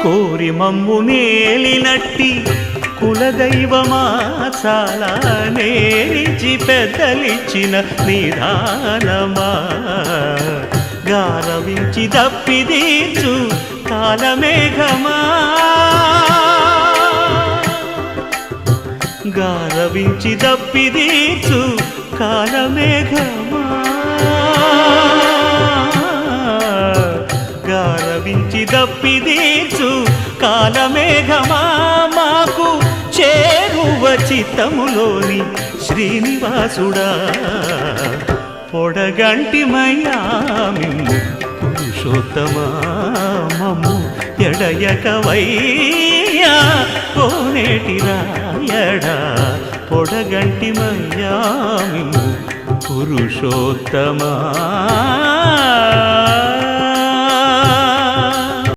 కోరి మమ్ము నేలినట్టి కులదైవమా చాలా నేరిచి పెద్దలిచ్చిన నిదానమా గారవించి దప్పిదీర్చు కాలమేఘమా గారవించి దప్పిదీర్చు కాలమేఘమా గారవించి దప్పిదీర్చు కాలమేఘమా మాకు చేరువ చిత్తములోని శ్రీనివాసుడా పొడగంటిమయ్యా మిమ్ము పురుషోత్తమా మమ్ము ఎడయకవయ్యా కోనేటి రాయడా పొడగంటిమయ్యా మిమ్ము పురుషోత్తమా